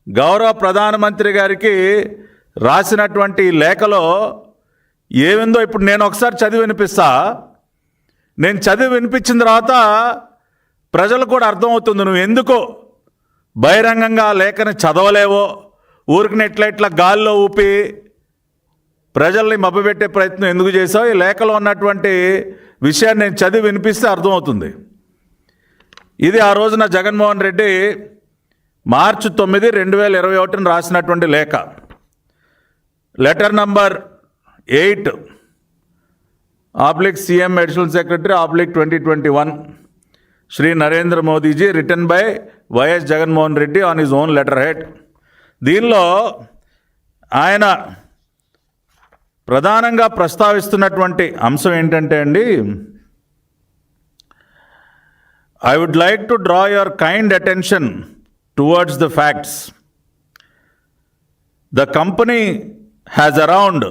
గౌరవ ప్రధానమంత్రి గారికి రాసినటువంటి లేఖలో ఏమిందో ఇప్పుడు నేను ఒకసారి చదివి వినిపిస్తా. నేను చదివి వినిపించిన తర్వాత ప్రజలకు కూడా అర్థమవుతుంది నువ్వు ఎందుకో బహిరంగంగా ఆ లేఖని చదవలేవో, ఊరికి ఇట్లా గాల్లో ఊపి ప్రజల్ని మభ్యపెట్టే ప్రయత్నం ఎందుకు చేసావు. ఈ లేఖలో ఉన్నటువంటి విషయాన్ని నేను చదివి వినిపిస్తే అర్థమవుతుంది. ఇది ఆ రోజున జగన్మోహన్ రెడ్డి మార్చి 9, 2021 రాసినటువంటి లేఖ. Letter number 8/CM additional secretary /2021 Shri Narendra Modiji return by YS Jaganmohan Reddy on his own letter head. దీనిలో ఆయన ప్రధానంగా ప్రస్తావిస్తున్నటువంటి అంశం ఏంటంటే అండి, I would like to draw your kind attention towards the facts. The company has around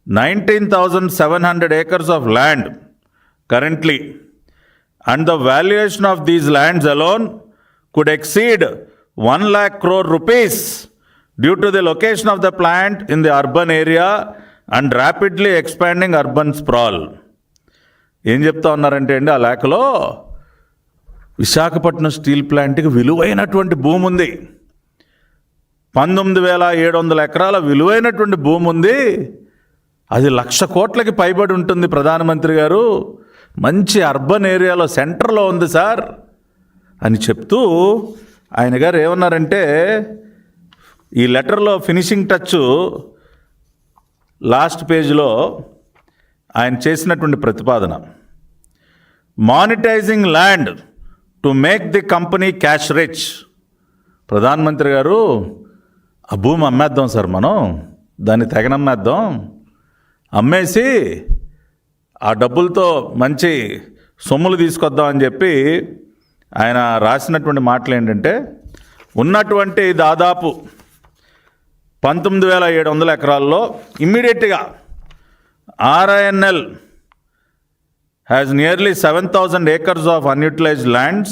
19,700 acres of land currently, and the valuation of these lands alone could exceed 1 lakh crore rupees due to the location of the plant in the urban area and rapidly expanding urban sprawl. ఏం చెప్తా ఉన్నారంటే అండి, ఆ లేఖలో Visakhapatnam steel ప్లాంట్కి విలువైనటువంటి భూమి ఉంది. 19,700 ఎకరాల విలువైనటువంటి భూమి ఉంది. అది 1,00,000 కోట్లకి పైబడి ఉంటుంది. ప్రధానమంత్రి గారు మంచి అర్బన్ ఏరియాలో సెంటర్లో ఉంది సార్ అని చెప్తూ ఆయన గారు ఏమన్నారంటే, ఈ లెటర్లో ఫినిషింగ్ టచ్ లాస్ట్ పేజ్లో ఆయన చేసినటువంటి ప్రతిపాదన, monetising land to make the company cash rich. ప్రధానమంత్రి గారు ఆ భూమి అమ్మేద్దాం సార్, మనం దాన్ని తెగనమ్మేద్దాం, అమ్మేసి ఆ డబ్బులతో మంచి సొమ్ములు తీసుకొద్దాం అని చెప్పి ఆయన రాసినటువంటి మాటలు ఏంటంటే, ఉన్నటువంటి దాదాపు 19,700 ఎకరాల్లో ఇమ్మీడియట్గా RINL has nearly 7,000 acres of unutilized lands,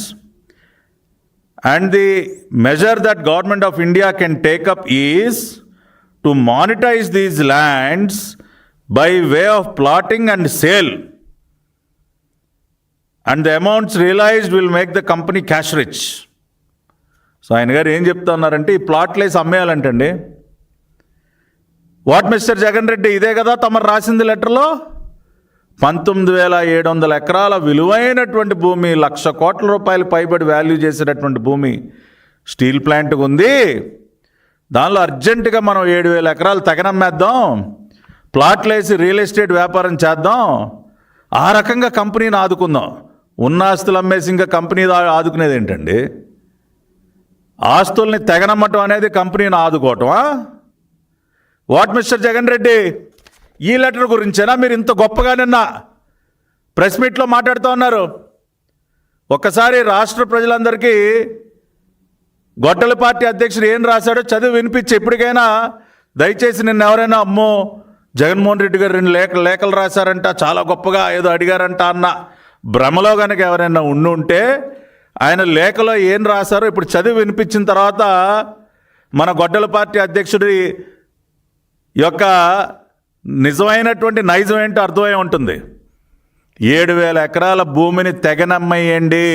and the measure that Government of India can take up is to monetize these lands by way of plotting and sale, and the amounts realized will make the company cash rich. So ఆయన గారు ఏం చెప్తా ఉన్నారంటే, ఈ ప్లాట్లు వేసి అమ్మేయాలంటండి. What mister Jagan Reddy, ఇదే కదా తమరు రాసింది లెటర్లో? 19,700 ఎకరాల విలువైనటువంటి భూమి, 1,00,000 కోట్ల రూపాయలు పైబడి వాల్యూ చేసేటటువంటి భూమి స్టీల్ ప్లాంట్కి ఉంది. దానిలో అర్జెంటుగా మనం 7,000 ఎకరాలు తెగనమ్మేద్దాం, ప్లాట్లు వేసి రియల్ ఎస్టేట్ వ్యాపారం చేద్దాం, ఆ రకంగా కంపెనీని ఆదుకుందాం. ఉన్న ఆస్తులు అమ్మేసి ఇంకా కంపెనీ ఆదుకునేది ఏంటండి? ఆస్తుల్ని తెగనమ్మటం అనేది కంపెనీని ఆదుకోవటమా? వాట్ మిస్టర్ జగన్ రెడ్డి, ఈ లెటర్ గురించేనా మీరు ఇంత గొప్పగా నిన్న ప్రెస్ మీట్లో మాట్లాడుతూ ఉన్నారు? ఒక్కసారి రాష్ట్ర ప్రజలందరికీ గొడ్డల పార్టీ అధ్యక్షుడు ఏం రాశాడో చదివి వినిపించి ఎప్పటికైనా దయచేసి నిన్న ఎవరైనా అమ్మో జగన్మోహన్ రెడ్డి గారు 2 లేఖలు రాశారంట, చాలా గొప్పగా ఏదో అడిగారంట అన్న భ్రమలో కనుక ఎవరైనా ఉంటే ఆయన లేఖలో ఏం రాశారో ఇప్పుడు చదివి వినిపించిన తర్వాత మన గొడ్డల పార్టీ అధ్యక్షుడి యొక్క నిజమైనటువంటి నైజం ఏంటో అర్థమై ఉంటుంది. 7,000 ఎకరాల భూమిని తెగనమ్మేయండి,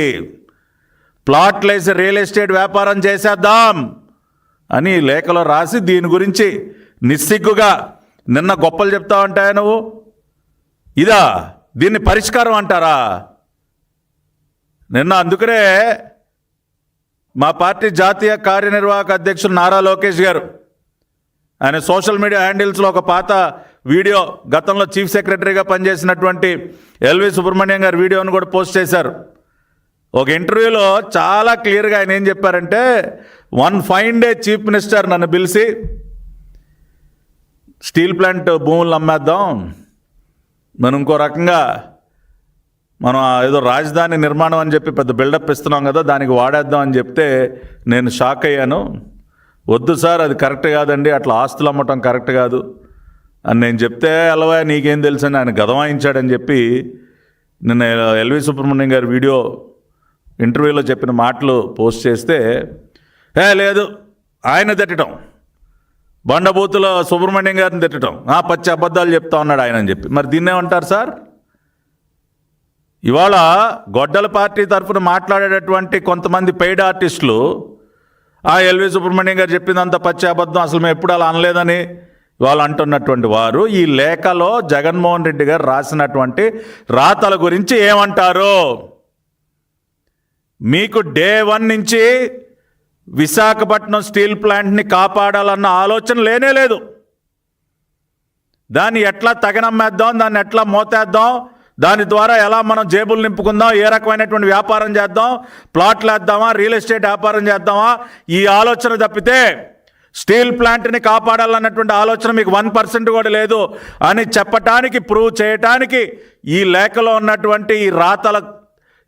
ప్లాట్లు వేసి రియల్ ఎస్టేట్ వ్యాపారం చేసేద్దాం అని లేఖలో రాసి దీని గురించి నిస్సిగ్గుగా నిన్న గొప్పలు చెప్తా ఉంటాయా నువ్వు? ఇదా దీన్ని పరిష్కారం అంటారా? నిన్న అందుకనే మా పార్టీ జాతీయ కార్యనిర్వాహక అధ్యక్షుడు నారా లోకేష్ గారు ఆయన సోషల్ మీడియా హ్యాండిల్స్లో ఒక పాత వీడియో, గతంలో చీఫ్ సెక్రటరీగా పనిచేసినటువంటి ఎల్వి సుబ్రహ్మణ్యం గారి వీడియోను కూడా పోస్ట్ చేశారు. ఒక ఇంటర్వ్యూలో చాలా క్లియర్గా ఆయన ఏం చెప్పారంటే, one fine day chief minister నన్ను పిలిచి స్టీల్ ప్లాంట్ భూములను అమ్మేద్దాం, మనం ఇంకో రకంగా మనం ఏదో రాజధాని నిర్మాణం అని చెప్పి పెద్ద బిల్డప్ ఇస్తున్నాం కదా, దానికి వాడేద్దాం అని చెప్తే నేను షాక్ అయ్యాను. వద్దు సార్, అది కరెక్ట్ కాదండి, అట్లా ఆస్తులు అమ్మటం కరెక్ట్ కాదు అని నేను చెప్తే, అలవా నీకేం తెలుసు అని ఆయన గదవాయించాడని చెప్పి నిన్న ఎల్వి సుబ్రహ్మణ్యం గారి వీడియో ఇంటర్వ్యూలో చెప్పిన మాటలు పోస్ట్ చేస్తే, లేదు ఆయన తిట్టడం, బండబూతుల సుబ్రహ్మణ్యం గారిని తిట్టడం, పచ్చి అబద్ధాలు చెప్తా ఉన్నాడు ఆయన అని చెప్పి. మరి దీన్నేమంటారు సార్? ఇవాళ గొడ్డల పార్టీ తరఫున మాట్లాడేటటువంటి కొంతమంది పెయిడ్ ఆర్టిస్టులు ఎల్వి సుబ్రహ్మణ్యం గారు చెప్పిందంత పచ్చి అబద్ధం, అసలు మేము ఎప్పుడు అలా అనలేదని వాళ్ళు అంటున్నటువంటి వారు ఈ లేఖలో జగన్మోహన్ రెడ్డి గారు రాసినటువంటి రాతల గురించి ఏమంటారు? మీకు డే 1 నుంచి విశాఖపట్నం స్టీల్ ప్లాంట్ని కాపాడాలన్న ఆలోచన లేనే లేదు. దాన్ని ఎట్లా తగనమ్మేద్దాం, దాన్ని ఎట్లా మోతేద్దాం, దాని ద్వారా ఎలా మనం జేబులు నింపుకుందాం, ఏ రకమైనటువంటి వ్యాపారం చేద్దాం, ప్లాట్లు వేద్దామా, రియల్ ఎస్టేట్ వ్యాపారం చేద్దామా, ఈ ఆలోచన తప్పితే స్టీల్ ప్లాంట్ని కాపాడాలన్నటువంటి ఆలోచన మీకు 1% కూడా లేదు అని చెప్పటానికి, ప్రూవ్ చేయటానికి ఈ లేఖలో ఉన్నటువంటి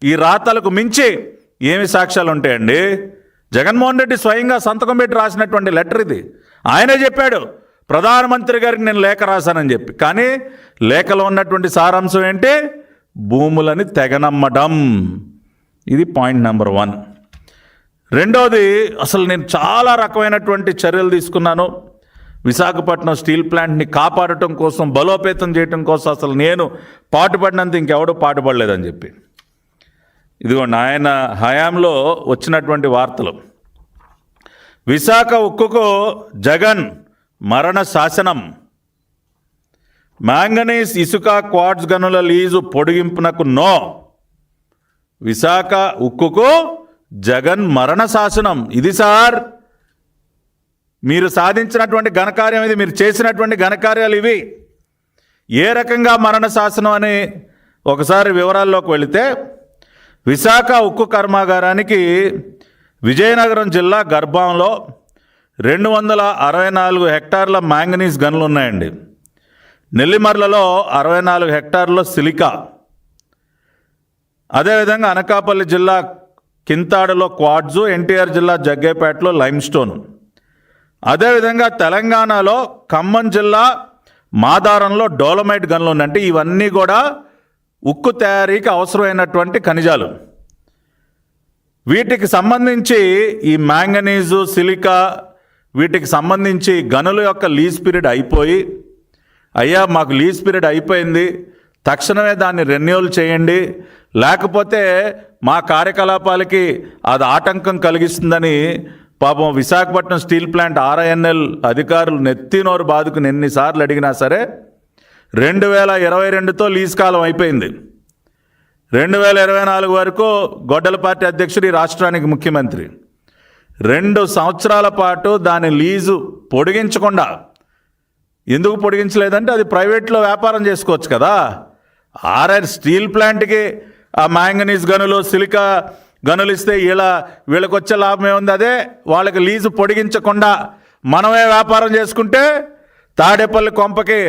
ఈ రాతలకు మించి ఏమి సాక్ష్యాలు ఉంటాయండి? జగన్మోహన్ రెడ్డి స్వయంగా సంతకం పెట్టి రాసినటువంటి లెటర్ ఇది. ఆయనే చెప్పాడు ప్రధానమంత్రి గారికి నేను లేఖ రాశానని చెప్పి. కానీ లేఖలో ఉన్నటువంటి సారాంశం ఏంటి? భూములని తెగనమ్మడం. ఇది పాయింట్ నెంబర్ 1. రెండోది, అసలు నేను చాలా రకమైనటువంటి చర్యలు తీసుకున్నాను విశాఖపట్నం స్టీల్ ప్లాంట్ని కాపాడటం కోసం, బలోపేతం చేయటం కోసం. అసలు నేను పాటుపడినంత ఇంకెవడూ పాటుపడలేదని చెప్పి. ఇదిగోండి ఆయన హయాంలో వచ్చినటువంటి వార్తలు. విశాఖ ఉక్కుకు జగన్ మరణ శాసనం. మ్యాంగనీస్ ఇసుక క్వార్ట్జ్ గనుల లీజు పొడిగింపునకు నో. విశాఖ ఉక్కుకు జగన్ మరణ శాసనం. ఇది సార్ మీరు సాధించినటువంటి ఘనకార్యం, ఇది మీరు చేసినటువంటి ఘనకార్యాలు ఇవి. ఏ రకంగా మరణ శాసనం అని ఒకసారి వివరాల్లోకి వెళితే, విశాఖ ఉక్కు కర్మాగారానికి విజయనగరం జిల్లా గర్భంలో 264 హెక్టార్ల మ్యాంగనీస్ గనులు ఉన్నాయండి. నెల్లిమర్లలో 64 హెక్టార్ల సిలికా. అదేవిధంగా అనకాపల్లి జిల్లా కింతాడులో క్వార్ట్జు, ఎన్టీఆర్ జిల్లా జగ్గేపేటలో లైమ్ స్టోన్. అదేవిధంగా తెలంగాణలో ఖమ్మం జిల్లా మాదారంలో డోలమైట్ గనులు ఉన్నాయి. అంటే ఇవన్నీ కూడా ఉక్కు తయారీకి అవసరమైనటువంటి ఖనిజాలు. వీటికి సంబంధించి ఈ మ్యాంగనీజు, సిలికా వీటికి సంబంధించి గనుల యొక్క లీజ్ పీరియడ్ అయిపోయి, అయ్యా మాకు లీజ్ పీరియడ్ అయిపోయింది, తక్షణమే దాన్ని రెన్యూవల్ చేయండి, లేకపోతే మా కార్యకలాపాలకి అది ఆటంకం కలిగిస్తుందని పాపం విశాఖపట్నం స్టీల్ ప్లాంట్ ఆర్ఐఎన్ఎల్ అధికారులు నెత్తినోరు బాదుకుని ఎన్నిసార్లు అడిగినా సరే 2022తో లీజ్ కాలం అయిపోయింది. 2024 వరకు గొడ్డల పార్టీ అధ్యక్షుడు ఈ రాష్ట్రానికి ముఖ్యమంత్రి. 2 సంవత్సరాల పాటు దాని లీజు పొడిగించకుండా, ఎందుకు పొడిగించలేదంటే అది ప్రైవేట్లో వ్యాపారం చేసుకోవచ్చు కదా. స్టీల్ ప్లాంట్కి ఆ మ్యాంగనీస్ గనులు, సిలికా గనులు ఇస్తే వీళ్ళకి వచ్చే లాభం ఏముంది? అదే వాళ్ళకి లీజు పొడిగించకుండా మనమే వ్యాపారం చేసుకుంటే తాడేపల్లి కొంపకి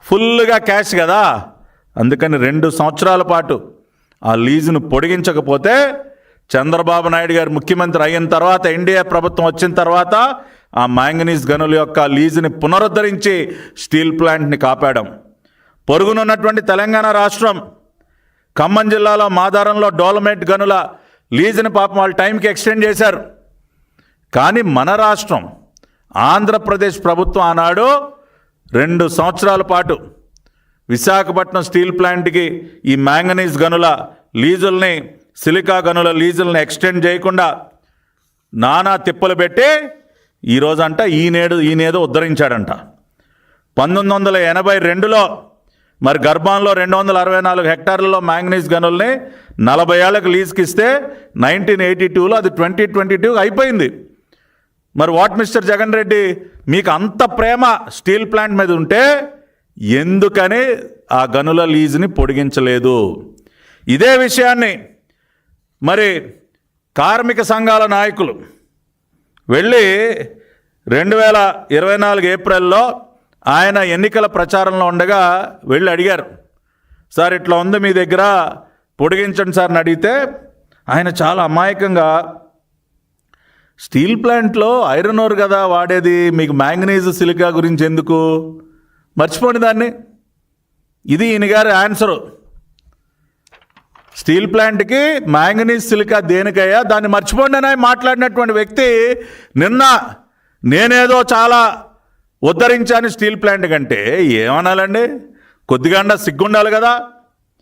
ఫుల్గా క్యాష్ కదా. అందుకని 2 సంవత్సరాల పాటు ఆ లీజును పొడిగించకపోతే చంద్రబాబు నాయుడు గారు ముఖ్యమంత్రి అయిన తర్వాత, ఎన్డీఏ ప్రభుత్వం వచ్చిన తర్వాత ఆ మ్యాంగనీస్ గనుల యొక్క లీజుని పునరుద్ధరించి స్టీల్ ప్లాంట్ని కాపాడాం. పొరుగునున్నటువంటి తెలంగాణ రాష్ట్రం ఖమ్మం జిల్లాలో మాదారంలో డోలమైట్ గనుల లీజుని పాపం వాళ్ళ టైంకి ఎక్స్టెండ్ చేశారు. కానీ మన రాష్ట్రం ఆంధ్రప్రదేశ్ ప్రభుత్వం ఆనాడు 2 సంవత్సరాల పాటు విశాఖపట్నం స్టీల్ ప్లాంట్కి ఈ మ్యాంగనీస్ గనుల లీజుల్ని, సిలికా గనుల లీజుల్ని ఎక్స్టెండ్ చేయకుండా నానా తిప్పలు పెట్టి ఈరోజంట ఈయనేదో ఉద్ధరించాడంట. 1982లో మరి గర్భంలో 264 హెక్టార్లలో మ్యాంగనీస్ గనుల్ని 40 ఏళ్లకు లీజ్కి ఇస్తే 1982లో అది 2022 అయిపోయింది. మరి వాట్ మిస్టర్ జగన్ రెడ్డి, మీకు అంత ప్రేమ స్టీల్ ప్లాంట్ మీద ఉంటే ఎందుకని ఆ గనుల లీజుని పొడిగించలేదు? ఇదే విషయాన్ని మరి కార్మిక సంఘాల నాయకులు వెళ్ళి 2024 ఏప్రిల్లో ఆయన ఎన్నికల ప్రచారంలో ఉండగా వెళ్ళి అడిగారు, సార్ ఇట్లా ఉంది మీ దగ్గర, పొడిగించండి సార్ అని అడిగితే ఆయన చాలా అమాయకంగా, స్టీల్ ప్లాంట్లో ఐరన్ ఓర్ కదా వాడేది, మీకు మ్యాంగనీస్, సిలికా గురించి ఎందుకు, మర్చిపోండి దాన్ని. ఇది ఈయన గారి ఆన్సరు. స్టీల్ ప్లాంట్కి మ్యాంగనీస్, సిలికా దేనికయ్యా, దాన్ని మర్చిపోండి అని మాట్లాడినటువంటి వ్యక్తి నిన్న నేనేదో చాలా ఉద్ధరించాను స్టీల్ ప్లాంట్ కంటే ఏమనాలండి? కొద్దిగా సిగ్గుండాలి కదా.